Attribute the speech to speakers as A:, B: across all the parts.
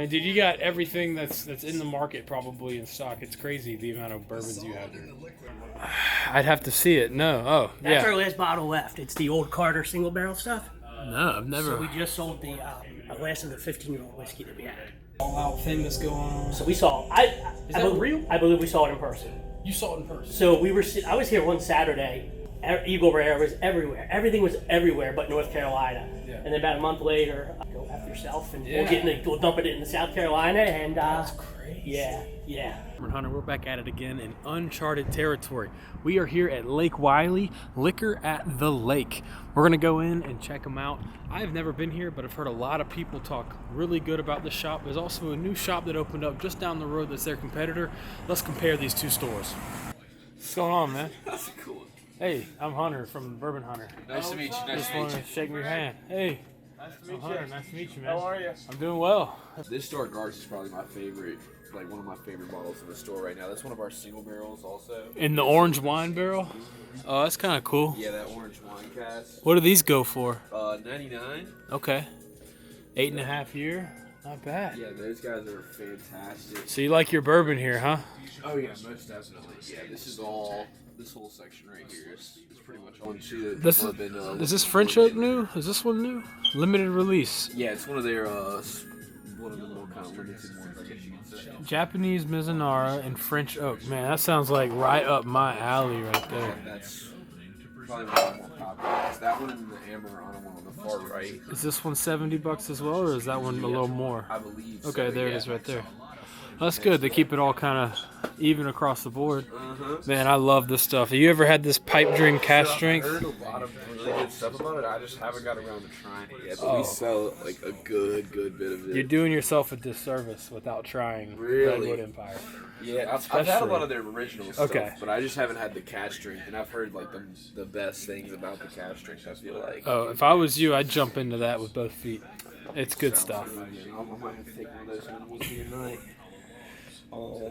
A: mean, dude, you got everything that's in the market probably in stock. It's crazy the amount of bourbons you have here. I'd have to see it. No. Oh, yeah.
B: That's our last bottle left. It's the old Carter single barrel stuff.
A: No, I've never.
B: So we just sold the last of the 15-year-old whiskey that we had.
A: All out thing that's going on.
B: So we saw. Is that real? I believe we saw it in person.
A: You saw it in person.
B: So I was here one Saturday. Eagle Rare was everywhere. Everything was everywhere but North Carolina. Yeah. And then about a month later, go after yourself, and we'll dump it in South Carolina. And
A: that's crazy.
B: Yeah.
A: Hunter, we're back at it again in uncharted territory. We are here at Lake Wylie, Liquor at the Lake. We're gonna go in and check them out. I've never been here, but I've heard a lot of people talk really good about this shop. There's also a new shop that opened up just down the road that's their competitor. Let's compare these two stores. What's going on, man?
C: That's cool.
A: Hey, I'm Hunter from Bourbon Hunter.
C: Nice to meet you. Nice
A: Just
C: to meet
A: want
C: you.
A: to shake your hand. Hey.
C: Nice to meet
A: Hunter,
C: you.
A: nice to meet you, man.
C: How are you?
A: I'm doing well.
C: This Dark Arts is probably my favorite, like one of my favorite bottles in the store right now. That's one of our single barrels also.
A: In the orange wine barrel? Oh, that's kind of cool.
C: Yeah, that orange wine cask.
A: What do these go for?
C: 99.
A: Okay. 8.5 year. Not bad.
C: Yeah, those guys are fantastic.
A: So you like your bourbon here, huh?
C: Oh yeah, most definitely. Yeah, this whole section right here is pretty much on to bourbon.
A: Is this French Oak new? Is this one new? Limited release.
C: Yeah, it's one of their one of the more kind of limited ones, I guess you could say.
A: Japanese Mizunara and French Oak. Man, that sounds like right up my alley right there.
C: Yeah, that's probably one of the more popular. It's that one and the Amber on the far right.
A: Is this one $70 as well, or is that one a little more?
C: I believe.
A: Okay,
C: so,
A: there
C: yeah.
A: it is right there. That's good. They keep it all kind of even across the board. Man, I love this stuff. Have you ever had this pipe dream cask strength?
C: I've heard a lot of really good stuff about it. I just haven't got around to trying it yet. But we sell like a good bit of it.
A: You're doing yourself a disservice without trying
C: Really?
A: Redwood Empire.
C: Yeah, I've had a lot of their original stuff,
A: Okay.
C: but I just haven't had the cask strength, and I've heard like the best things about the cask strength. I feel like.
A: Oh, if I was you, I'd jump into that with both feet. It's good stuff.
C: I might have to take one of those when we'll see tonight.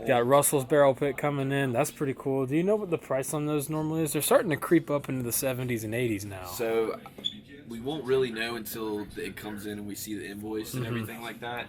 A: Got Russell's barrel pick coming in. That's pretty cool. Do you know what the price on those normally is? They're starting to creep up into the 70s and 80s now.
C: So we won't really know until it comes in and we see the invoice and everything like that.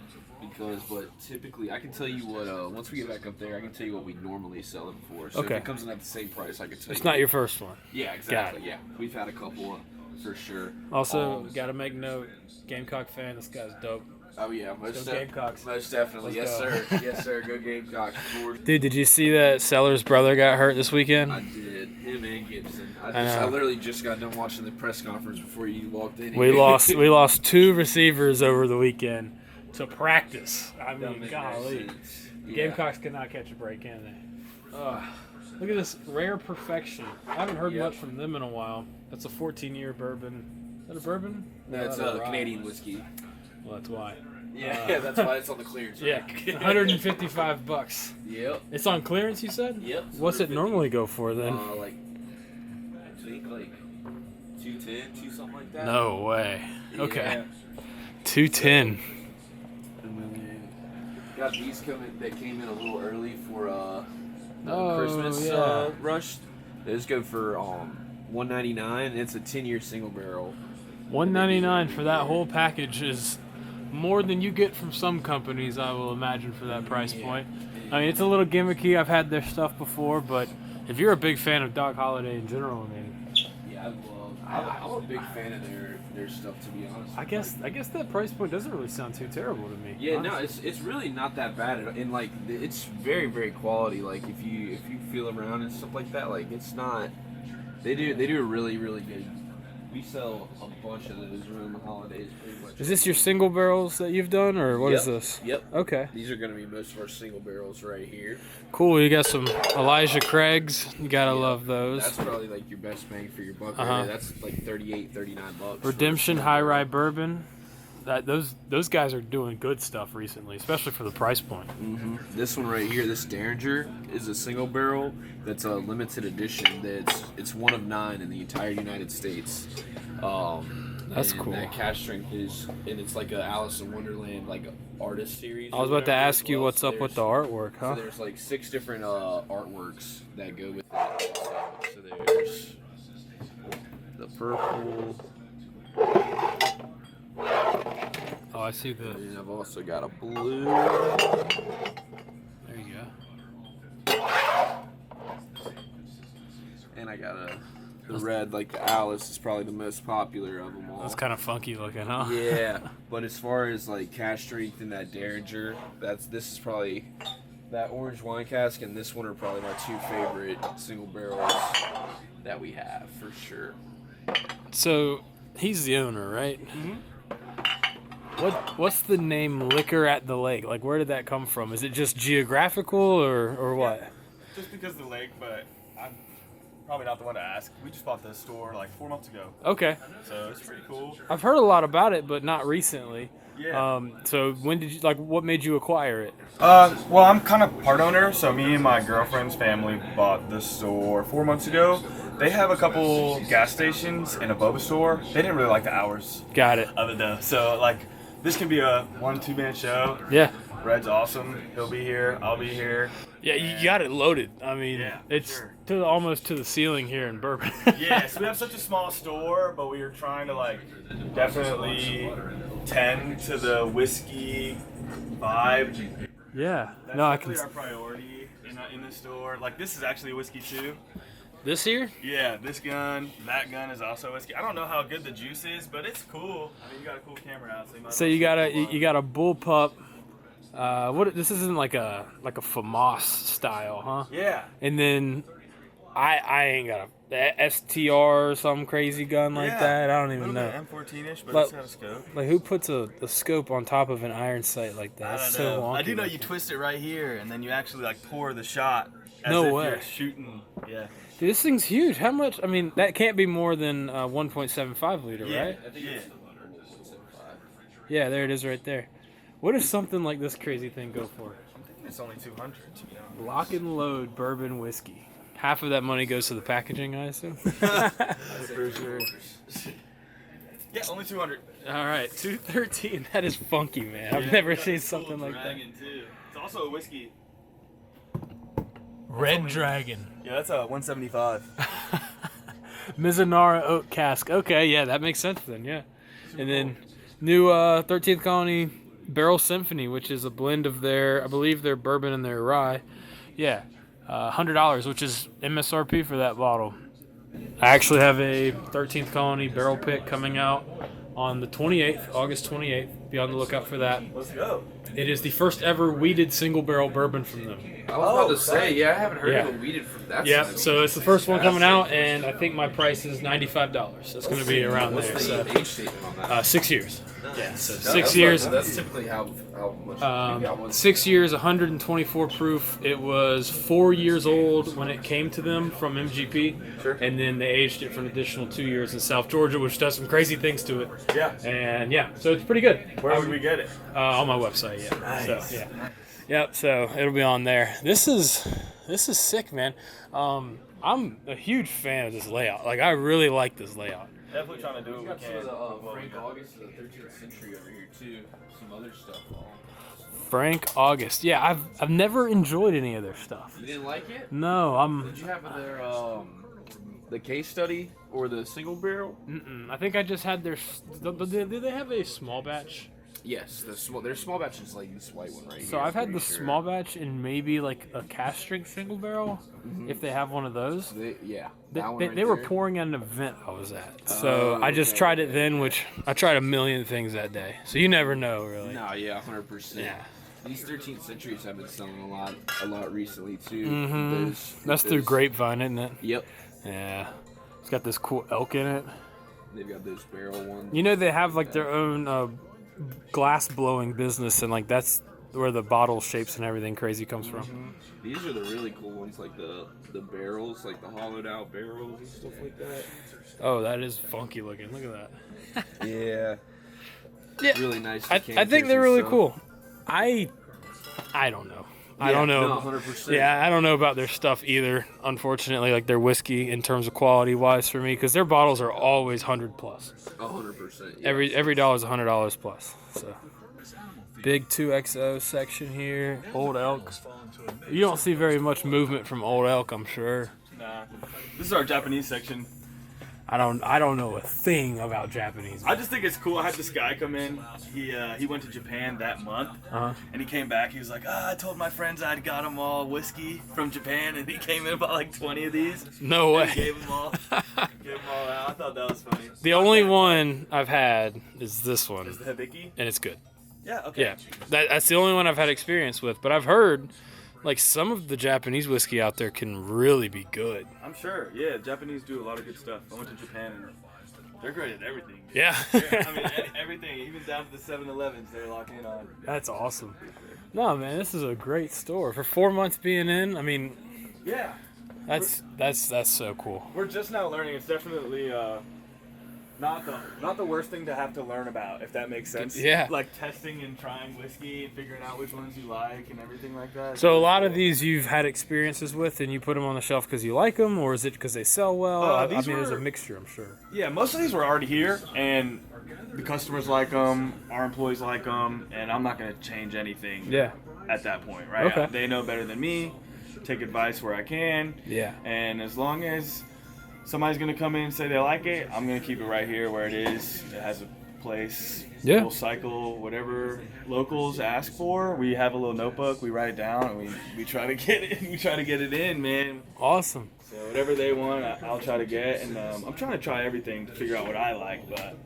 C: But typically, I can tell you what. Once we get back up there, I can tell you what we normally sell it for. So if it comes in at the same price, I can tell you.
A: It's not your first one.
C: Yeah, exactly. Yeah, we've had a couple for sure.
A: Also, got to make note. Gamecock fan. This guy's dope.
C: Oh yeah, most
A: Gamecocks.
C: Most definitely.
A: Let's
C: Yes,
A: go.
C: sir. Yes, sir. Go Gamecocks.
A: Dude, did you see that Sellers' brother got hurt this weekend?
C: I did. Him and Gibson. I literally just got done watching the press conference before you walked in.
A: We lost 2 receivers over the weekend to practice. I mean, golly.
C: Yeah.
A: Gamecocks cannot catch a break, can they? Look at this Rare Perfection. I haven't heard much from them in a while. That's a 14-year bourbon. Is that a bourbon?
C: No, it's a Canadian whiskey.
A: Well, that's why.
C: Yeah, that's why it's on the clearance.
A: Yeah, $155.
C: Yep.
A: It's on clearance, you said?
C: Yep.
A: What's it normally go for then?
C: Like, I think like 210, something like that.
A: No way. Okay.
C: Yeah.
A: 210.
C: And then got these that came in a little early for
A: Oh,
C: Christmas
A: yeah.
C: rush. Those go for $199, and it's a 10-year single barrel.
A: $199 for that whole package is more than you get from some companies, I will imagine, for that price point. I mean, it's a little gimmicky. I've had their stuff before, but if you're a big fan of Doc Holliday in general, I mean,
C: Yeah, I'm a big fan of their stuff, to be honest.
A: I guess that price point doesn't really sound too terrible to me.
C: Yeah,
A: honestly.
C: no, it's really not that bad, and like it's very, very quality. Like if you feel around and stuff like that, like it's not. They do a really, really good. We sell a bunch of those around the holidays, pretty much.
A: Is this your single barrels that you've done, or what is this?
C: Yep.
A: Okay.
C: These are going to be most of our single barrels right here.
A: Cool. You got some Elijah Craigs. You gotta love those.
C: That's probably like your best bang for your buck. Right? That's like $39.
A: Redemption High Rye Bourbon. Those guys are doing good stuff recently, especially for the price point.
C: Mm-hmm. This one right here, this Derringer, is a single barrel that's a limited edition. It's one of 9 in the entire United States.
A: That's cool.
C: That cask strength is, and it's like a Alice in Wonderland like artist series.
A: I was about to ask you what's up with the artwork, huh?
C: So there's like 6 different artworks that go with it. So there's the purple.
A: Oh, I see the.
C: And I've also got a blue.
A: There you go.
C: And I got the red, like the Alice is probably the most popular of them all.
A: That's kind of funky looking, huh?
C: Yeah, but as far as like cask strength and that Derringer, this is probably that orange wine cask and this one are probably my two favorite single barrels that we have for sure.
A: So he's the owner, right?
B: Mm-hmm.
A: What's the name Liquor at the Lake? Like, where did that come from? Is it just geographical or what?
D: Just because of the lake, but I'm probably not the one to ask. We just bought this store like 4 months ago,
A: Okay.
D: so it's pretty cool.
A: I've heard a lot about it, but not recently.
D: Yeah.
A: So when did you what made you acquire it?
D: Well, I'm kind of part owner, so me and my girlfriend's family bought this store 4 months ago. They have a couple gas stations and a boba store. They didn't really like the hours
A: Got it.
D: of it though, so like this can be a 1-2 man show.
A: Yeah.
D: Red's awesome. He'll be here. I'll be here.
A: Yeah, you got it loaded. I mean,
D: Yeah,
A: it's
D: sure.
A: almost to the ceiling here in Bourbon.
D: Yes, we have such a small store, but we are trying to like definitely tend to the whiskey vibe.
A: Yeah.
D: That's
A: No, I
D: definitely
A: can.
D: our priority in the store. Like this is actually a whiskey too.
A: This here?
D: Yeah, this gun, that gun is also whiskey. I don't know how good the juice is, but it's cool. I mean, you got a cool camera out, so you might.
A: So you got a bullpup. What? This isn't like a FAMAS style, huh?
D: Yeah.
A: And then I ain't got a STR or some crazy gun like that. I don't even know.
D: M14ish, but
A: But-
D: it's got a scope.
A: Like, who puts a scope on top of an iron sight like that?
D: I
A: That's
D: don't
A: so
D: know.
A: wonky
D: I do know you
A: looking.
D: twist it right here, and then you actually like pour the shot. As
A: No
D: if
A: way.
D: You're shooting. Yeah.
A: Dude, this thing's huge. How much? I mean, that can't be more than 1.75 liter,
D: Yeah.
A: right?
D: Yeah.
A: Yeah, there it is right there. What does something like this crazy thing go for?
D: It's only 200. You know.
A: Lock and load bourbon whiskey. Half of that money goes to the packaging, I assume.
D: For sure. Yeah, only 200.
A: All right, 213. That is funky, man. I've never seen something like that.
D: Dragon too. It's also a whiskey.
A: Red Dragon.
D: Yeah, that's a 175.
A: Mizunara oak cask. Okay, yeah, that makes sense then, yeah. And then new 13th Colony Barrel Symphony, which is a blend of I believe their bourbon and their rye. Yeah, $100, which is MSRP for that bottle. I actually have a 13th Colony barrel pick coming out on the 28th, August 28th. Be on the lookout for that.
D: Let's go.
A: It is the first ever wheated single barrel bourbon from them.
C: I was about to say, I haven't heard
A: Yeah.
C: of a weeded from that.
A: Yeah,
C: side.
A: so it's the first one coming out, and I think my price is $95. It's going to be around
C: What's
A: there.
C: the
A: So
C: age statement on that?
A: 6 years. Yeah, so
C: That's
A: 6 years.
C: That's typically how much you got one.
A: 6 years, 124 proof. It was 4 years old when it came to them from MGP,
C: Sure.
A: and then they aged it for an additional 2 years in South Georgia, which does some crazy things to it.
D: Yeah.
A: And yeah, so it's pretty good.
D: Where would we get it?
A: On my website, yeah.
D: Nice.
A: So yeah, yep. So it'll be on there. This is sick, man. I'm a huge fan of this layout. Like, I really like this layout.
D: Definitely trying to do
C: We
D: what
C: got
D: we
C: some
D: can.
C: of the Frank August of the 13th century over here too. Some other stuff.
A: Frank August. Yeah, I've never enjoyed any of their stuff.
C: You didn't like it?
A: No,
C: Did you have their the case study or the single barrel?
A: I think I just had their. Did they have a small batch?
C: Yes, their small batch is like this white one right here.
A: So I've had
C: pretty
A: the
C: sure.
A: small batch and maybe like a cask strength single barrel, if they have one of those.
C: Yeah,
A: They,
C: that one
A: they,
C: right
A: they were
C: there.
A: pouring at an event I was at, so I just tried it then, which I tried a million things that day. So you never know, really.
C: No, yeah, 100%.
A: Yeah.
C: These 13th centuries have been selling a lot recently too.
A: That's through Grapevine, isn't it?
C: Yep.
A: Yeah. It's got this cool elk in it.
C: They've got those barrel ones.
A: You know, they have like their own glass blowing business, and like that's where the bottle shapes and everything crazy comes from.
C: These are the really cool ones, like the barrels, like the hollowed out barrels and stuff like that.
A: Oh, that is funky looking. Look at that.
C: Yeah.
A: Yeah.
C: Really nice.
A: I think they're really cool. I don't know. I don't know.
C: No, 100%.
A: Yeah, I don't know about their stuff either. Unfortunately, like their whiskey in terms of quality wise for me, because their bottles are always 100 plus.
C: 100%. Yeah.
A: Every dollar is $100 plus. So big 2XO section here. Old Elk. You don't see very much movement from Old Elk, I'm sure.
D: Nah. This is our Japanese section.
A: I don't know a thing about Japanese.
D: I just think it's cool. I had this guy come in. He went to Japan that month, and he came back. He was like, I told my friends I'd got them all whiskey from Japan, and he came in about like 20 of these.
A: No way.
D: And gave them all. Gave them all out. I thought that was funny.
A: The only one I've had is this one,
D: Is the Hibiki?
A: and it's good.
D: Yeah. Okay.
A: Yeah, that's the only one I've had experience with. But I've heard, like, some of the Japanese whiskey out there can really be good.
D: I'm sure. Yeah, Japanese do a lot of good stuff. I went to Japan and they're great at everything. Dude.
A: Yeah.
D: I mean, everything, even down to the 7-Elevens, they're locked in on.
A: That's awesome. No, man, this is a great store. For 4 months being in, I mean,
D: Yeah.
A: that's so cool.
D: We're just now learning. It's definitely not the worst thing to have to learn about, if that makes sense.
A: Yeah.
D: Like testing and trying whiskey and figuring out which ones you like and everything like that.
A: So a lot of these you've had experiences with, and you put them on the shelf because you like them, or is it because they sell well? I mean, there's a mixture, I'm sure.
D: Yeah, most of these were already here, and the customers like them, our employees like them, and I'm not going to change anything
A: Yeah.
D: at that point, right?
A: Okay.
D: They know better than me, take advice where I can,
A: Yeah.
D: and as long as somebody's going to come in and say they like it, I'm going to keep it right here where it is. It has a place.
A: Yeah.
D: We'll cycle whatever locals ask for. We have a little notebook. We write it down, and we try to get it. We try to get it in, man.
A: Awesome.
D: So whatever they want, I'll try to get. And I'm trying to try everything to figure out what I like, but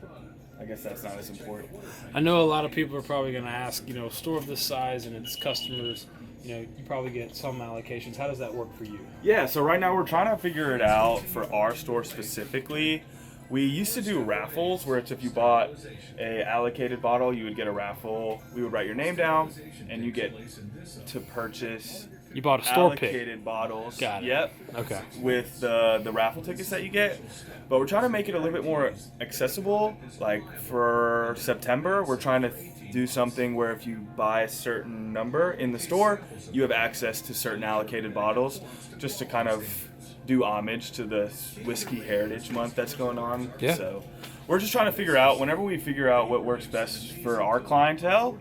D: I guess that's not as important.
A: I know a lot of people are probably going to ask, a store of this size and its customers, you probably get some allocations. How does that work for you?
D: Yeah, so right now we're trying to figure it out for our store specifically. We used to do raffles where it's if you bought a allocated bottle, you would get a raffle. We would write your name down, and you get to purchase
A: You bought a store pick.
D: allocated bottles.
A: Got it.
D: Yep.
A: Okay.
D: With the raffle tickets that you get. But we're trying to make it a little bit more accessible. Like for September, we're trying to do something where if you buy a certain number in the store, you have access to certain allocated bottles, just to kind of do homage to the Whiskey Heritage Month that's going on.
A: Yeah.
D: So we're just trying to figure out, whenever we figure out what works best for our clientele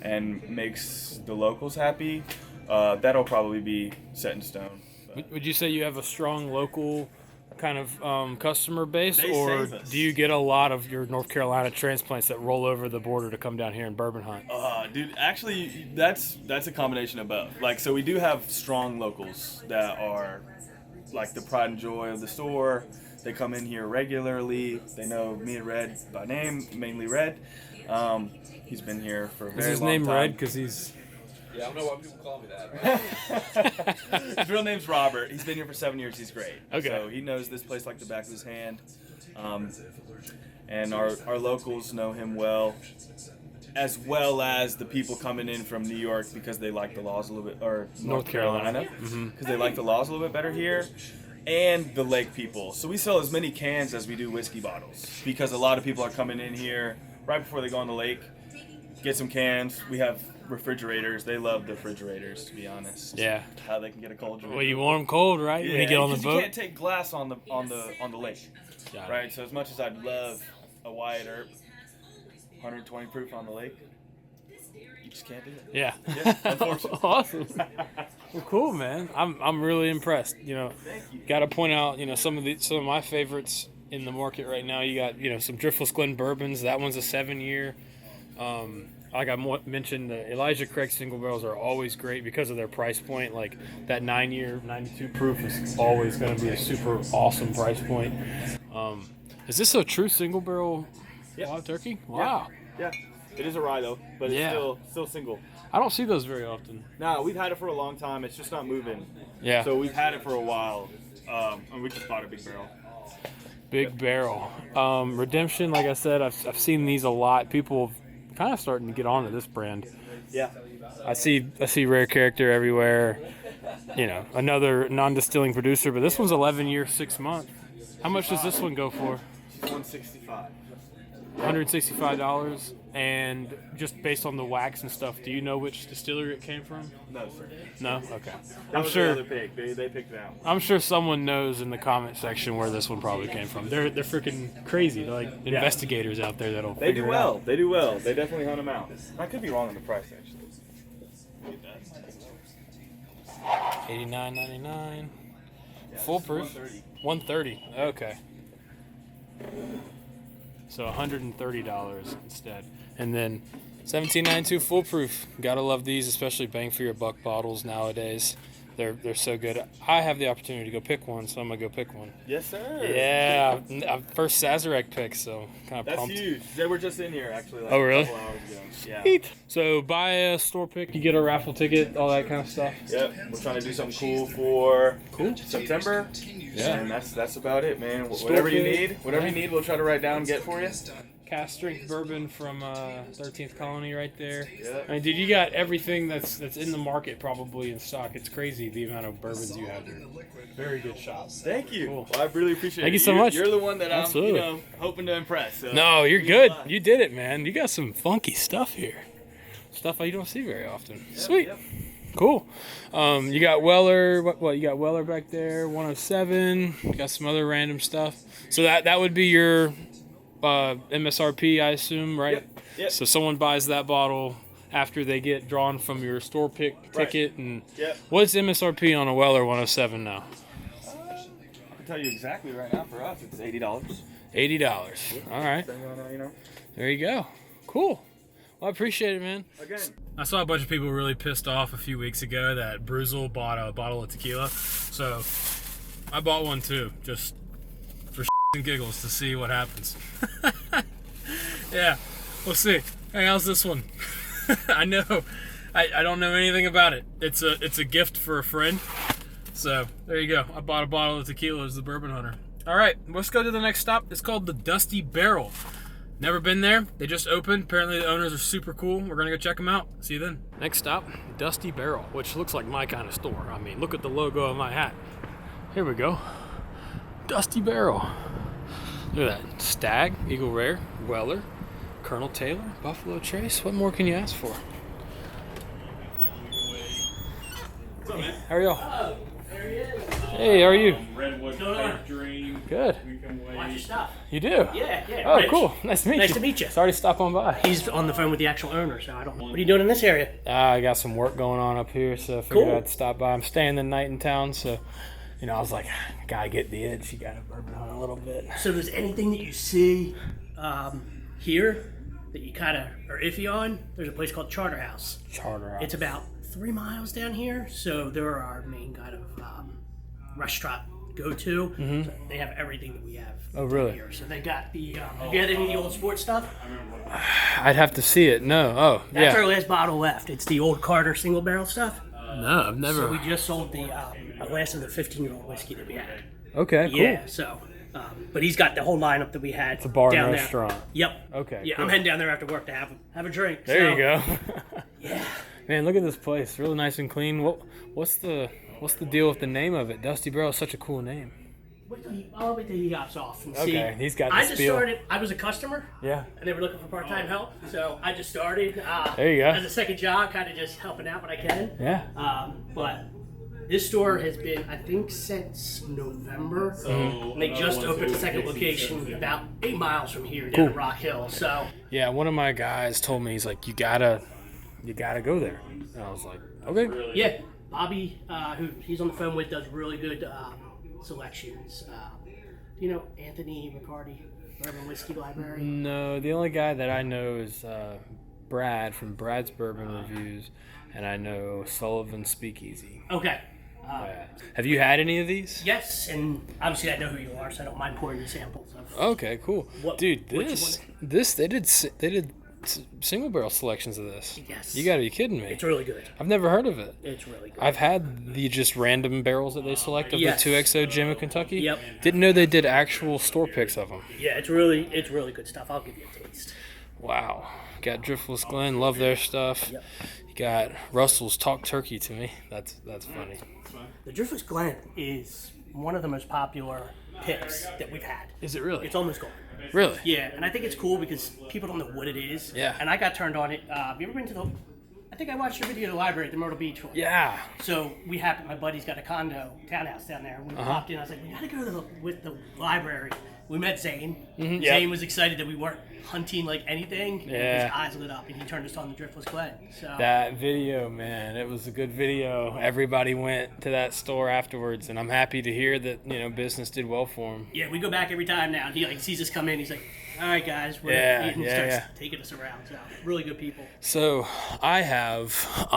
D: and makes the locals happy, that'll probably be set in stone. But
A: Would you say you have a strong local kind of customer base,
D: They
A: or
D: save us.
A: do you get a lot of your North Carolina transplants that roll over the border to come down here and bourbon hunt?
D: Dude, actually, that's a combination of both. Like, so we do have strong locals that are like the pride and joy of the store. They come in here regularly. They know me and Red by name, mainly Red. He's been here for a very long time.
A: Is his name Red because he's...
C: Yeah, I don't know why people call me that.
D: His real name's Robert. He's been here for 7 years. He's great.
A: Okay.
D: So he knows this place like the back of his hand. And our locals know him well, as well as the people coming in from New York because they like the laws a little bit, or North Carolina, because they like the laws a little bit better here, and the lake people. So we sell as many cans as we do whiskey bottles because a lot of people are coming in here right before they go on the lake, get some cans. We have refrigerators. They love the refrigerators, to be honest.
A: Yeah.
D: How they can get a cold drink.
A: Well, you want them cold, right?
D: Yeah,
A: When you get on the
D: 'cause
A: boat?
D: You can't take glass on the lake,
A: Got it.
D: right? So as much as I'd love a Wyatt Earp, 120 proof on the lake, you just can't do it.
A: Yeah.
D: Yeah, unfortunately.
A: Awesome. Well, cool, man. I'm really impressed.
D: Thank you.
A: Got to point out, some of my favorites in the market right now. You got, some Driftless Glen bourbons. That one's a 7-year. Like I mentioned, the Elijah Craig single barrels are always great because of their price point. Like that 9-year, 92 proof is always going to be a super awesome price point. Is this a true single barrel wild turkey? Wow.
D: Yeah. It is a rye though, but it's still single.
A: I don't see those very often.
D: No, we've had it for a long time. It's just not moving.
A: Yeah.
D: So we've had it for a while, and we just bought a big barrel.
A: Big barrel. Redemption, like I said, I've seen these a lot. People kind of starting to get onto this brand.
D: Yeah.
A: I see Rare Character everywhere. Another non-distilling producer, but this one's 11 years, 6 months. How much does this one go for?
D: $165.
A: $165. And just based on the wax and stuff, do you know which distillery it came from?
D: No, sir.
A: No? Okay.
D: That was the other pick. They picked it out.
A: I'm sure someone knows in the comment section where this one probably came from. They're freaking crazy. They're like investigators out there that'll
D: They
A: figure
D: do
A: it out.
D: well. They do well. They definitely hunt them out. I could be wrong on the price, actually.
A: $89.99. Full proof.
D: 130.
A: 130. Okay. So $130 instead. And then $17.92 full proof. Gotta love these, especially bang for your buck bottles nowadays. They're so good. I have the opportunity to go pick one, so I'm gonna go pick one.
D: Yes, sir.
A: Yeah, first Sazerac pick, so kind of
D: That's
A: pumped.
D: huge. They were just in here actually. Like
A: Oh, really?
D: A couple hours ago. Yeah.
A: Sweet. So buy a store pick, you get a raffle ticket, all that kind of stuff.
D: Yep. We're trying to do something cool for September.
A: Yeah.
D: And that's about it, man.
A: Store
D: Whatever you
A: pick.
D: need, we'll try to write down and get for you.
A: Cast strength bourbon from 13th Colony right there.
D: Yep.
A: I mean, dude, you got everything that's in the market probably in stock. It's crazy the amount of bourbons you have here. Very good shop.
D: Thank you.
A: Cool.
D: Well, I really appreciate it.
A: Thank you so much.
D: You're the one that
A: Absolutely.
D: I'm, hoping to impress. So.
A: No, you're good. You did it, man. You got some funky stuff here. Stuff you don't see very often. Sweet.
D: Yep.
A: Cool. You got Weller. What? You got Weller back there. 107. You got some other random stuff. So that would be your MSRP, I assume, right?
D: Yep.
A: So someone buys that bottle after they get drawn from your store pick ticket, and what's MSRP on a Weller 107 now?
D: I can tell you exactly right now. For us, it's $80.
A: $80. All right. There you go. Cool. Well, I appreciate it, man.
D: Again.
A: I saw a bunch of people really pissed off a few weeks ago that Bruzel bought a bottle of tequila. So I bought one too, just for and giggles to see what happens. Yeah, we'll see. Hey, how's this one? I know. I don't know anything about it. It's a gift for a friend. So there you go. I bought a bottle of tequila as the bourbon hunter. All right, let's go to the next stop. It's called the Dusty Barrel. Never been there. They just opened. Apparently the owners are super cool. We're gonna go check them out. See you then. Next stop, Dusty Barrel, which looks like my kind of store. I mean, look at the logo of my hat. Here we go. Dusty Barrel. Look at that. Stag, Eagle Rare, Weller, Colonel Taylor, Buffalo Trace. What more can you ask for?
D: What's up, man?
A: How are y'all?
B: Oh, there he is.
A: Hey, how are you?
E: Redwood
B: Going on?
E: Pipe Dream.
A: Good.
E: We can wait.
B: Watch your stuff.
A: You do?
B: Yeah.
A: Oh,
B: Rich.
A: cool. Nice to meet you.
B: Nice to meet you.
A: Sorry to stop on by.
B: He's on the phone with the actual owner, so I don't. What are you doing in this area?
A: I got some work going on up here, so I figured
B: Cool.
A: I'd stop by. I'm staying the night in town, so I was like, gotta get the itch. You gotta bourbon hunt a little bit.
B: So there's anything that you see here that you kind of are iffy on? There's a place called Charterhouse.
A: Charter out.
B: It's about 3 miles down here, so they're our main kind of restaurant go-to. So they have everything that we have.
A: Oh, really?
B: Here. So they got the. Have you had any of the old sports stuff?
A: I'd have to see it. No. Oh,
B: That's
A: yeah.
B: our last bottle left. It's the old Carter single barrel stuff.
A: No, I've never.
B: So we just sold the last of the 15-year-old whiskey that we had.
A: Okay, cool.
B: Yeah. So, but he's got the whole lineup that we had. It's
A: a bar and
B: down
A: restaurant.
B: There. Yep.
A: Okay,
B: Yeah,
A: cool.
B: I'm heading down there after work to have a drink.
A: There you
B: So,
A: go.
B: Yeah.
A: Man, look at this place. Really nice and clean. What's the deal with the name of it? Dusty Barrel is such a cool name.
B: I'll wait till he hops off and see.
A: Okay, he's got the
B: I just
A: spiel.
B: started. I was a customer,
A: Yeah.
B: and they were looking for part-time help, so I just started.
A: There you go.
B: As a second job, kind of just helping out when I can.
A: Yeah.
B: But this store has been, I think, since November. And they just opened a second location about 8 miles from here down at Rock Hill. So
A: Yeah, one of my guys told me, he's like, you gotta go there. And I was like, okay.
B: yeah, Bobby, who he's on the phone with, does really good selections. You know Anthony McCarty, Bourbon Whiskey Library?
A: No, the only guy that I know is Brad from Brad's Bourbon Reviews, and I know Sullivan Speakeasy.
B: Okay.
A: Have you had any of these?
B: Yes, and obviously I know who you are, so I don't mind pouring you samples of.
A: Okay, cool. Dude, this they did single barrel selections of this.
B: Yes.
A: You gotta be kidding me.
B: It's really good.
A: I've never heard of it.
B: It's really good.
A: I've had the just random barrels that they select of
B: Yes.
A: the 2XO Jim of Kentucky.
B: Yep.
A: Didn't know they did actual store picks of them.
B: Yeah, it's really good stuff. I'll give you a taste.
A: Wow. Got Driftless Glen, love their stuff.
B: Yep.
A: You got Russell's Talk Turkey to me. That's funny.
B: The Driftless Glen is one of the most popular picks that we've had.
A: Is it really?
B: It's almost gone.
A: Really?
B: Yeah, and I think it's cool because people don't know what it is.
A: Yeah.
B: And I got turned on it. Have you ever been to the? I think I watched your video at the library at the Myrtle Beach one.
A: Yeah.
B: So we happened. My buddy's got a townhouse down there. We popped in. I was like, we gotta go to the library. we met Zane.
A: Mm-hmm.
B: Zane was excited that we weren't hunting like anything.
A: Yeah.
B: His eyes lit up, and he turned us on the Driftless Glen. So
A: That video, man, it was a good video. Everybody went to that store afterwards, and I'm happy to hear that, you know, business did well for him.
B: yeah, we go back every time now. He like sees us come in. He's like, "All right, guys, we're eating." Starts taking us around. So really good people.
A: So I have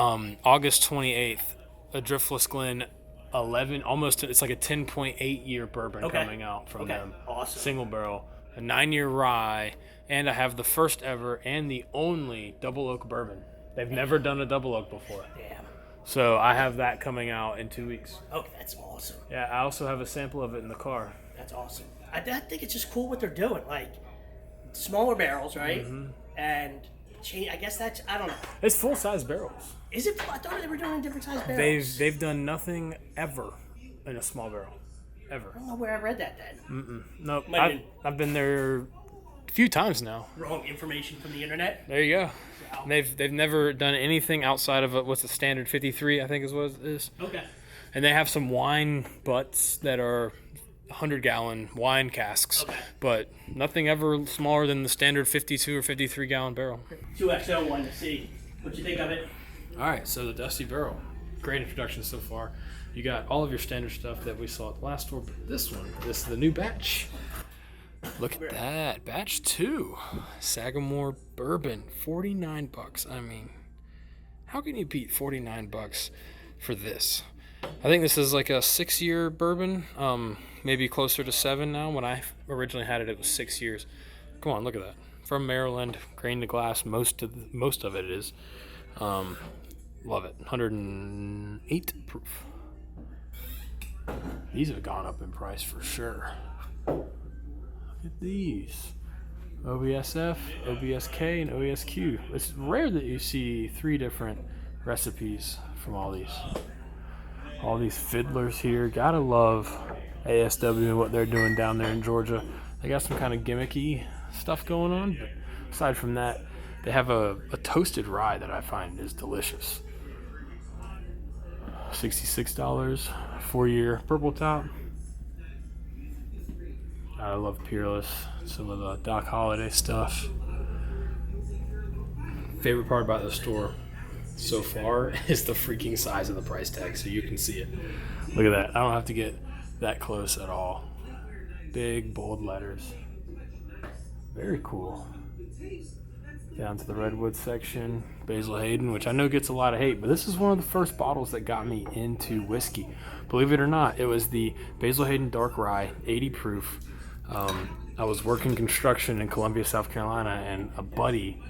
A: August 28th, a Driftless Glen 11, almost, it's like a 10.8 year bourbon coming out from them.
B: Awesome.
A: Single barrel, a 9-year rye, and I have the first ever and the only double oak bourbon. They've never done a double oak before.
B: Damn.
A: So I have that coming out in 2 weeks.
B: Okay, that's awesome.
A: Yeah, I also have a sample of it in the car.
B: That's awesome. I think it's just cool what they're doing. Like smaller barrels, right?
A: Mm-hmm.
B: And I guess that's, I don't know.
A: It's full size barrels.
B: Is it? I thought they were doing different size barrels.
A: They've done nothing ever in a small barrel, ever.
B: I don't know where I read that then.
A: Nope.
B: Might have
A: I've been there a few times now.
B: Wrong information from the internet.
A: There you go.
B: Wow.
A: They've never done anything outside of what's the standard 53, I think is what it is.
B: Okay.
A: And they have some wine butts that are 100-gallon wine casks, but nothing ever smaller than the standard 52 or 53-gallon barrel.
B: 2XO one to see what you think of it.
A: All right, so the Dusty Barrel. Great introduction so far. You got all of your standard stuff that we saw at the last store, but this is the new batch. Look at that. Batch 2. Sagamore Bourbon. $49. I mean, how can you beat $49 for this? I think this is like a 6-year bourbon. Maybe closer to 7 now. When I originally had it, it was 6 years. Come on, look at that. From Maryland, grain to glass. Most of it is. Love it. 108 proof. These have gone up in price for sure. Look at these. OBSF, OBSK, and OESQ. It's rare that you see 3 different recipes from all these. All these fiddlers here. Gotta love ASW and what they're doing down there in Georgia. They got some kind of gimmicky stuff going on, but aside from that, they have a toasted rye that I find is delicious. $66, 4-year purple top. I love Peerless, some of the Doc Holliday stuff. Favorite part about the store so far is the freaking size of the price tag, so you can see it. Look at that. I don't have to get that close at all. Big, bold letters. Very cool. Down to the Redwood section, Basil Hayden, which I know gets a lot of hate, but this is one of the first bottles that got me into whiskey. Believe it or not, it was the Basil Hayden Dark Rye, 80 proof. I was working construction in Columbia, South Carolina, and a buddy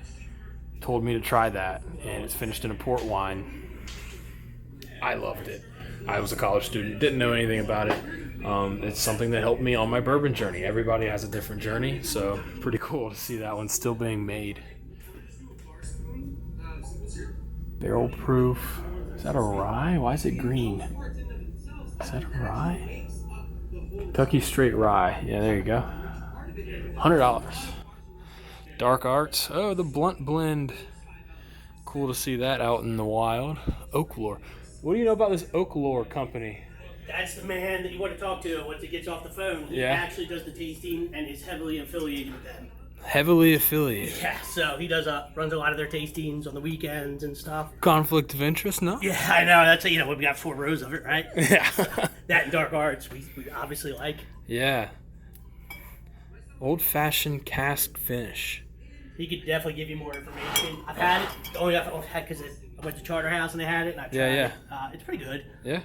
A: told me to try that, and it's finished in a port wine. I loved it. I was a college student, didn't know anything about it. It's something that helped me on my bourbon journey. Everybody has a different journey, so pretty cool to see that one still being made. Barrel proof. Is that a rye? Why is it green? Is that a rye? Kentucky Straight Rye. Yeah, there you go. $100. Dark Arts. Oh, the blunt blend. Cool to see that out in the wild. Oaklore. What do you know about this Oaklore company?
B: That's the man that you want to talk to once he gets off the phone. He actually does the tasting and is heavily affiliated with them.
A: Heavily affiliated.
B: Yeah, so he does runs a lot of their tastings on the weekends and stuff.
A: Conflict of interest, no?
B: Yeah, I know. That's we got 4 rows of it, right?
A: Yeah.
B: That and Dark Arts we obviously like.
A: Yeah. Old-fashioned cask finish.
B: He could definitely give you more information. I've had it. The only I've had because I went to Charterhouse and they had it. And I've tried it. It's pretty good.
A: Yeah.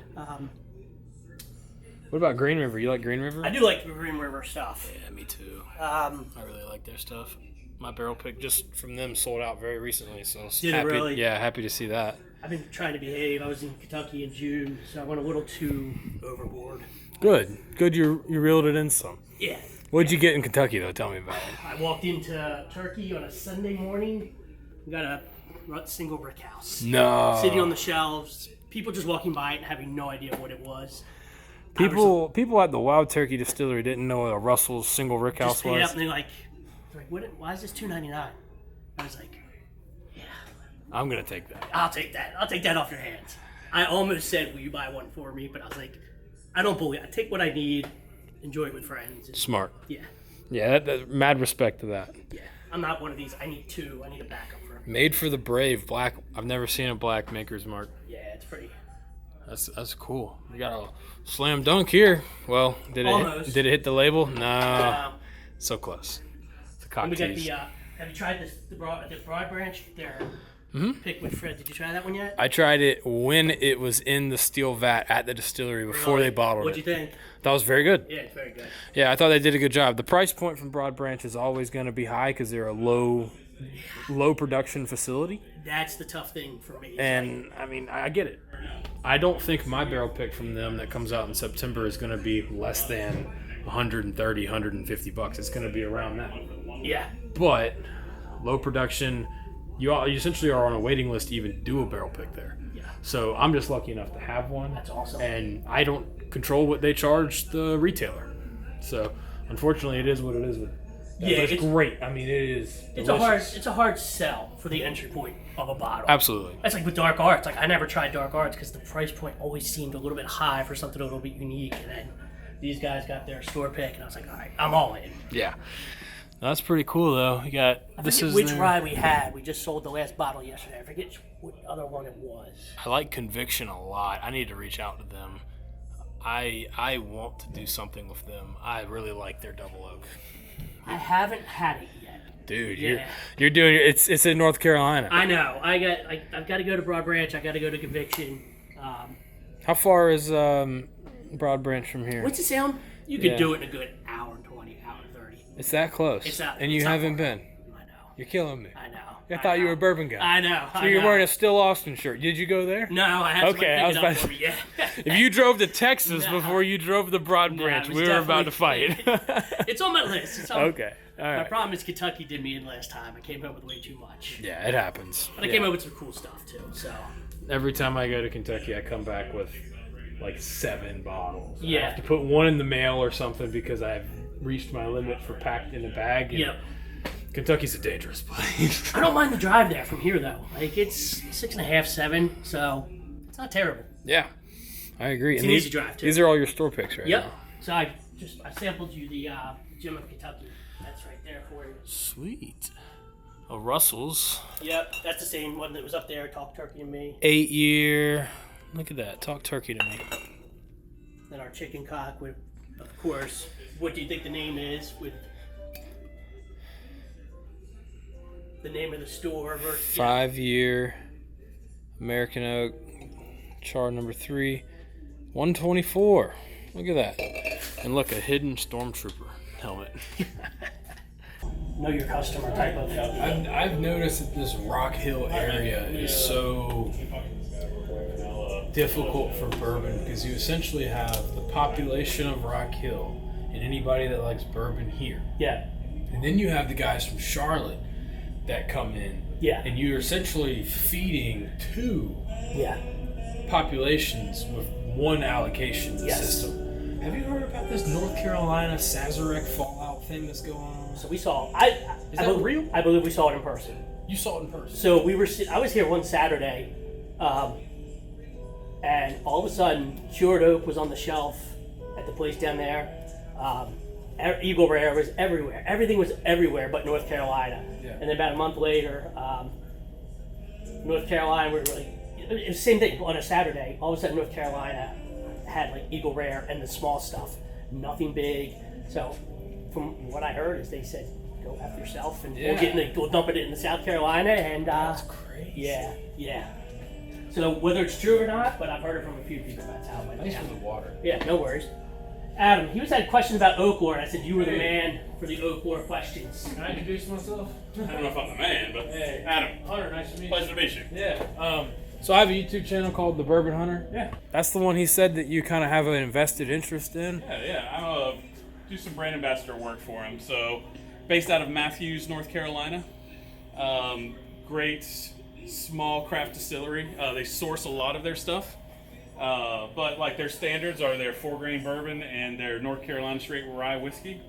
A: What about Green River? You like Green River?
B: I do like the Green River stuff.
A: Yeah, me too.
B: I
A: really like their stuff. My barrel pick just from them sold out very recently, so
B: did
A: happy.
B: It really?
A: Yeah, happy to see that.
B: I've been trying to behave. I was in Kentucky in June, so I went a little too overboard.
A: Good. You reeled it in some.
B: Yeah.
A: What'd you get in Kentucky though? Tell me about it.
B: I walked into Turkey on a Sunday morning. We got a single brick house.
A: No.
B: Sitting on the shelves. People just walking by it and having no idea what it was.
A: People at the Wild Turkey Distillery didn't know what a Russell's single rick house was.
B: Up and they're like, why is this $2.99? I was like, yeah.
A: I'm gonna take that.
B: I'll take that. I'll take that off your hands. I almost said, will you buy one for me? But I was like, I don't believe it. I take what I need, enjoy it with friends.
A: Smart.
B: Yeah.
A: Yeah, mad respect to that.
B: Yeah, I'm not one of these. I need two. I need a backup for.
A: Made for the brave. Black. I've never seen a black Maker's Mark.
B: Yeah, it's pretty.
A: That's cool. You got a slam dunk here. Well, did it hit the label? No. So close. It's a cocktail.
B: And we got the. Have you tried the broad branch? There. Pick with Fred. Did you try that one yet?
A: I tried it when it was in the steel vat at the distillery before they bottled
B: What'd
A: it.
B: you think?
A: That was very good.
B: Yeah, it's very good.
A: Yeah, I thought they did a good job. The price point from Broad Branch is always going to be high because they're a low production facility.
B: That's the tough thing for me.
A: And I mean, I get it. I don't think my barrel pick from them that comes out in September is going to be less than 130, 150 bucks. It's going to be around that.
B: Yeah.
A: But low production. You essentially are on a waiting list to even do a barrel pick there.
B: Yeah.
A: So I'm just lucky enough to have one.
B: That's awesome.
A: And I don't control what they charge the retailer. So unfortunately, it is what it is. It's great. I mean, it is.
B: It's a hard sell for the entry point of a bottle.
A: Absolutely.
B: That's like with Dark Arts. Like I never tried Dark Arts because the price point always seemed a little bit high for something a little bit unique. And then these guys got their store pick, and I was like, all right, I'm all in.
A: Yeah. That's pretty cool, though. You got
B: which rye we had. We just sold the last bottle yesterday. I forget what other one it was.
A: I like Conviction a lot. I need to reach out to them. I want to do something with them. I really like their double oak.
B: I haven't had it yet.
A: Dude, you're doing it. It's in North Carolina.
B: I know. I've got to go to Broad Branch. I got to go to Conviction.
A: How far is Broad Branch from here?
B: What's it sound? You could do it in a good hour and 20, hour and 30.
A: It's that close. And you haven't been.
B: I know.
A: You're killing me.
B: I know.
A: I thought you were a bourbon guy.
B: I know.
A: So you're wearing a Still Austin shirt. Did you go there?
B: No, I had
A: okay, I was about to
B: yeah.
A: If you drove to Texas before you drove the Broad Branch, we were about to fight.
B: It's on my list.
A: Okay. All right.
B: My problem is Kentucky did me in last time. I came up with way too much.
A: Yeah, it happens.
B: But I came up with some cool stuff too. So
A: every time I go to Kentucky, I come back with like 7 bottles.
B: Yeah.
A: I have to put one in the mail or something because I've reached my limit for packed in a bag.
B: Yep.
A: Kentucky's a dangerous place.
B: I don't mind the drive there from here though. Like it's 6.5, 7, so it's not terrible.
A: Yeah, I agree.
B: It's an easy drive too.
A: These are all your store picks, right?
B: Yep.
A: Now.
B: So I sampled you the Gem of Kentucky. That's right there for you.
A: Sweet. Oh, Russell's.
B: Yep, that's the same one that was up there. Talk Turkey to me.
A: 8 year. Look at that. Talk Turkey to me.
B: Then our chicken cock with, of course, what do you think the name is with the name of the store?
A: 5 year American Oak. Char number 3. 124. Look at that. And look, a hidden Stormtrooper helmet.
B: Know your customer type of.
A: I've noticed that this Rock Hill area is so difficult for bourbon because you essentially have the population of Rock Hill and anybody that likes bourbon here.
B: Yeah.
A: And then you have the guys from Charlotte that come in.
B: Yeah.
A: And you're essentially feeding 2 populations with one allocation system. Have you heard about this North Carolina Sazerac fallout thing that's going on?
B: So we saw.
A: Is that real?
B: I believe we saw it in person.
A: You saw it in person.
B: So I was here one Saturday, and all of a sudden, cured oak was on the shelf at the place down there. Eagle Rare was everywhere. Everything was everywhere but North Carolina.
A: Yeah.
B: And then about a month later, North Carolina, it was the same thing on a Saturday. All of a sudden, North Carolina had like Eagle Rare and the small stuff, nothing big. So, from what I heard, is they said, "Go after yourself," and we'll dump it in South Carolina. And
A: that's crazy.
B: Yeah. So whether it's true or not, but I've heard it from a few people. That's how it went
A: Thanks
B: down.
A: for the water.
B: Yeah, no worries. Adam, he had questions about Oaklore, and I said you were the man for the Oaklore questions.
A: Can I introduce myself?
E: I don't know if I'm the man, but
A: Hey,
E: Adam,
A: Hunter, nice to meet you.
E: pleasure to meet you.
A: Yeah. So I have a YouTube channel called The Bourbon Hunter.
E: Yeah.
A: That's the one he said that you kind of have an invested interest in.
E: Yeah. I do some brand ambassador work for him. So, based out of Matthews, North Carolina. Great small craft distillery. They source a lot of their stuff. But like their standards are their 4-grain bourbon and their North Carolina straight rye whiskey.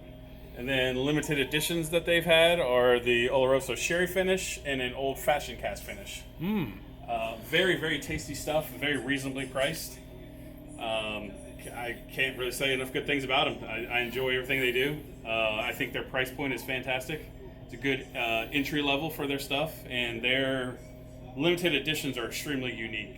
E: And then limited editions that they've had are the Oloroso sherry finish and an old fashioned cask finish. Very, very tasty stuff, very reasonably priced. I can't really say enough good things about them. I enjoy everything they do. I think their price point is fantastic. It's a good entry level for their stuff, and their limited editions are extremely unique.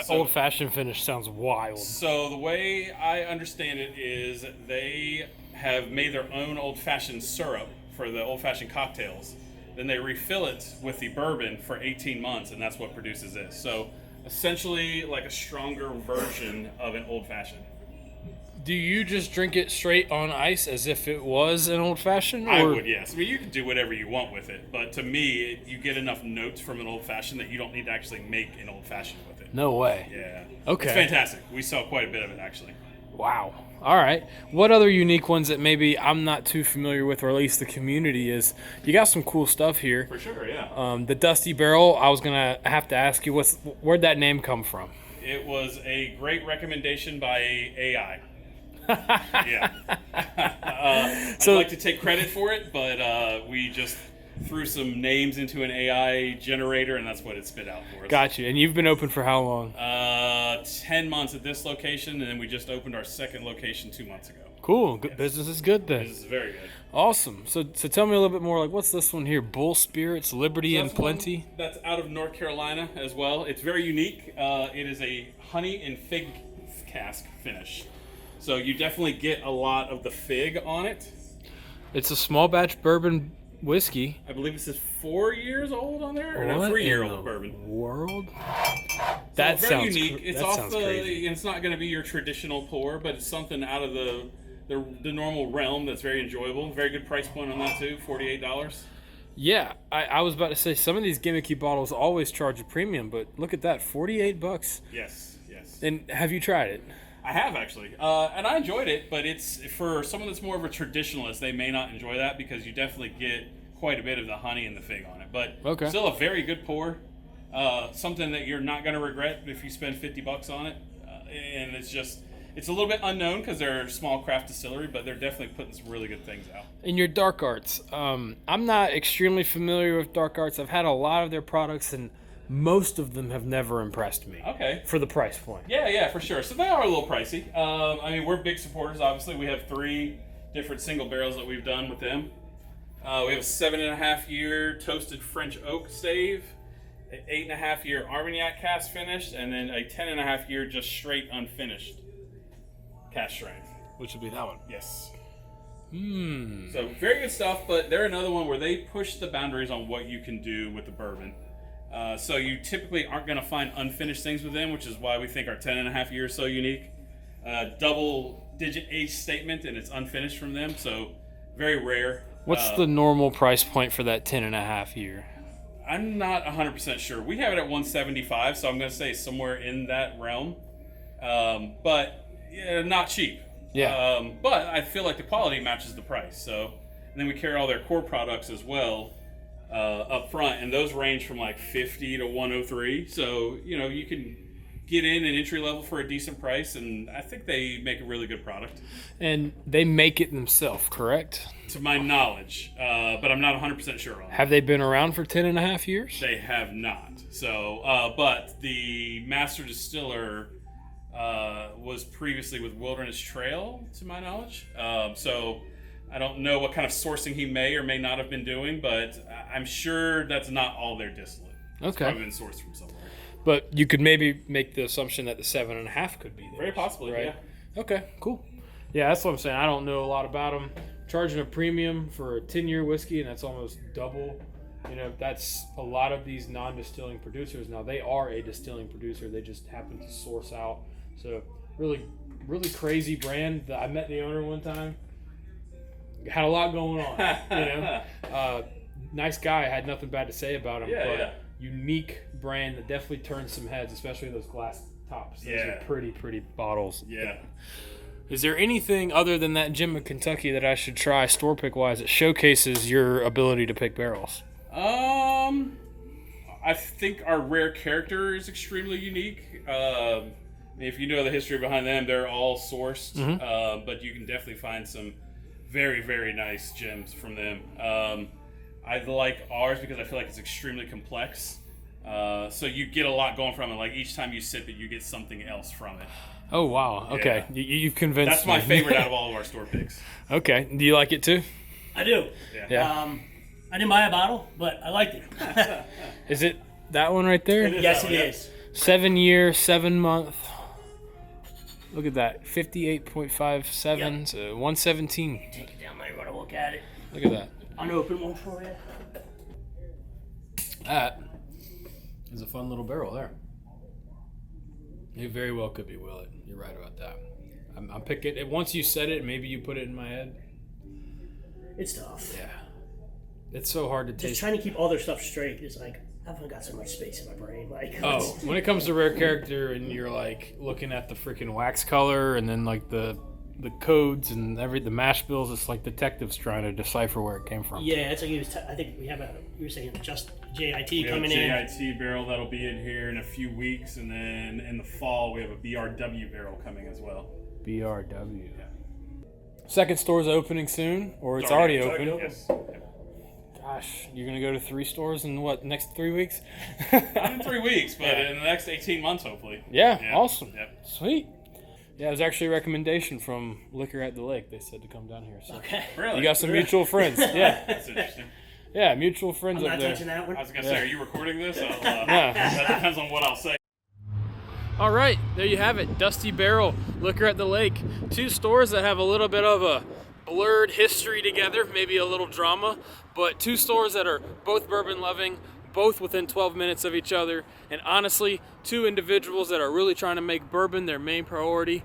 A: Old-fashioned finish sounds wild.
E: So the way I understand it is they have made their own old-fashioned syrup for the old-fashioned cocktails. Then they refill it with the bourbon for 18 months, and that's what produces this. So essentially like a stronger version of an old-fashioned.
A: Do you just drink it straight on ice as if it was an old-fashioned?
E: I would, yes. I mean, you can do whatever you want with it, but to me, you get enough notes from an old-fashioned that you don't need to actually make an old-fashioned with it.
A: No way.
E: Yeah.
A: Okay.
E: It's fantastic. We sell quite a bit of it, actually.
A: Wow. All right. What other unique ones that maybe I'm not too familiar with, or at least the community is? You got some cool stuff here.
E: For sure, yeah.
A: The Dusty Barrel, I was going to have to ask you, where'd that name come from?
E: It was a great recommendation by AI. Yeah. I'd like to take credit for it, but we just threw some names into an AI generator, and that's what it spit out for us.
A: Got you. And you've been open for how long?
E: 10 months at this location, and then we just opened our second location 2 months ago.
A: Cool. Good. Business is good then.
E: This is very good.
A: Awesome. So tell me a little bit more. Like, what's this one here? Bull Spirits, Liberty,
E: So
A: and
E: that's one
A: Plenty.
E: That's out of North Carolina as well. It's very unique. It is a honey and fig cask finish. So you definitely get a lot of the fig on it.
A: It's a small batch bourbon whiskey.
E: I believe this is 4 years old on there, or no, 3-year-old bourbon.
A: World.
E: So
A: That
E: very
A: sounds
E: unique. It's
A: that
E: off
A: sounds
E: the.
A: crazy.
E: It's not going to be your traditional pour, but it's something out of the normal realm that's very enjoyable. Very good price point on that too, $48.
A: Yeah, I was about to say some of these gimmicky bottles always charge a premium, but look at that, $48.
E: Yes.
A: And have you tried it?
E: I have actually, and I enjoyed it. But it's for someone that's more of a traditionalist, they may not enjoy that because you definitely get quite a bit of the honey and the fig on it. But
A: Okay.
E: still a very good pour. Something that you're not going to regret if you spend $50 on it. And it's a little bit unknown because they're a small craft distillery, but they're definitely putting some really good things out.
A: In your dark arts, I'm not extremely familiar with dark arts. I've had a lot of their products, and most of them have never impressed me.
E: Okay.
A: For the price point.
E: Yeah, for sure. So they are a little pricey. I mean, we're big supporters, obviously. We have 3 different single barrels that we've done with them. We have a 7.5-year toasted French oak stave, an 8.5-year Armagnac cask finish, and then a 10.5-year just straight unfinished cask strength.
A: Which would be that one.
E: Yes.
A: Hmm.
E: So very good stuff, but they're another one where they push the boundaries on what you can do with the bourbon. So you typically aren't going to find unfinished things with them, which is why we think our 10.5 year is so unique. Double-digit age statement, and it's unfinished from them, so very rare.
A: What's the normal price point for that 10.5 year?
E: I'm not 100% sure. We have it at $175, so I'm going to say somewhere in that realm. But yeah, not cheap.
A: Yeah.
E: But I feel like the quality matches the price. So, and then we carry all their core products as well up front, and those range from like $50 to $103. So you can get in an entry level for a decent price, and I think they make a really good product.
A: And they make it themselves, correct?
E: To my knowledge, but I'm not 100% sure on that.
A: Have they been around for 10.5 years?
E: They have not. So, but the master distiller was previously with Wilderness Trail, to my knowledge. So I don't know what kind of sourcing he may or may not have been doing, but I'm sure that's not all their distillate. It's
A: Okay.
E: probably been sourced from somewhere.
A: But you could maybe make the assumption that the 7.5 could be there.
E: Very possibly,
A: right?
E: yeah.
A: Okay, cool. Yeah, that's what I'm saying. I don't know a lot about them. Charging a premium for a 10-year whiskey, and that's almost double. That's a lot of these non-distilling producers. Now, they are a distilling producer. They just happen to source out. So, really, really crazy brand. I met the owner one time. Had a lot going on, Nice guy. I had nothing bad to say about him.
E: Yeah.
A: Unique brand that definitely turns some heads, especially those glass tops. Those
E: Yeah.
A: are pretty bottles.
E: Yeah.
A: Is there anything other than that Gem of Kentucky that I should try store pick wise that showcases your ability to pick barrels?
E: I think our rare character is extremely unique. If you know the history behind them, they're all sourced, but you can definitely find some very, very nice gems from them. I like ours because I feel like it's extremely complex. So you get a lot going from it. Like each time you sip it, you get something else from it.
A: Oh, wow. Okay.
E: Yeah.
A: You've convinced
E: That's my
A: me.
E: favorite out of all of our store picks.
A: Okay. Do you like it too?
B: I do.
A: Yeah.
B: I didn't buy a bottle, but I liked it.
A: Is it that one right there?
B: Yes, it is.
A: 7 year, 7 month. Look at that. 58.57.
B: Yep.
A: So 117.
B: Take it down there, want to look at it.
A: Look at that.
B: Unopened one for you.
A: That is a fun little barrel there. It very well could be Willet. You're right about that. I'm picking it. Once you said it, maybe you put it in my head.
B: It's tough.
A: Yeah. It's so hard to
B: Just
A: taste.
B: trying to keep all their stuff straight is like, I haven't got so much space in my brain. Like,
A: Oh, when it comes to rare character and you're like looking at the freaking wax color and then like the codes and the mash bills, it's like detectives trying to decipher where it came from.
B: yeah, it's like he was. I think we have you were saying just JIT
E: We have a
B: coming in.
E: JIT barrel that'll be in here in a few weeks, and then in the fall we have a BRW barrel coming as well.
A: BRW. Second store's opening soon, or it's already open.
E: Yes.
A: Gosh, you're gonna go to 3 stores in what, next 3 weeks?
E: Not in 3 weeks, but
A: Yeah.
E: in the next 18 months, hopefully.
A: Yeah, awesome.
E: Yep.
A: Sweet. Yeah, it was actually a recommendation from Liquor at the Lake. They said to come down here. So
B: Okay.
E: Really?
A: you got some mutual friends. Yeah,
E: That's interesting.
A: yeah, mutual friends
B: I'm
A: up
B: not
A: there.
B: touching that one.
E: I was gonna say, are you recording this?
A: Yeah.
E: That depends on what I'll say.
A: All right, there you have it. Dusty Barrel, Liquor at the Lake. 2 stores that have a little bit of a blurred history together, maybe a little drama, but 2 stores that are both bourbon loving, both within 12 minutes of each other, and honestly, 2 individuals that are really trying to make bourbon their main priority.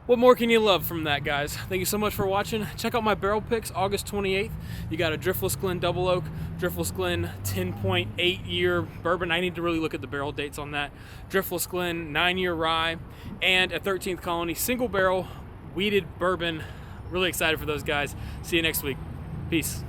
A: What more can you love from that, guys? Thank you so much for watching. Check out my barrel picks, August 28th. You got a Driftless Glen Double Oak, Driftless Glen 10.8 year bourbon. I need to really look at the barrel dates on that. Driftless Glen 9-year rye, and a 13th Colony single barrel wheated bourbon. Really excited for those guys. See you next week. Peace.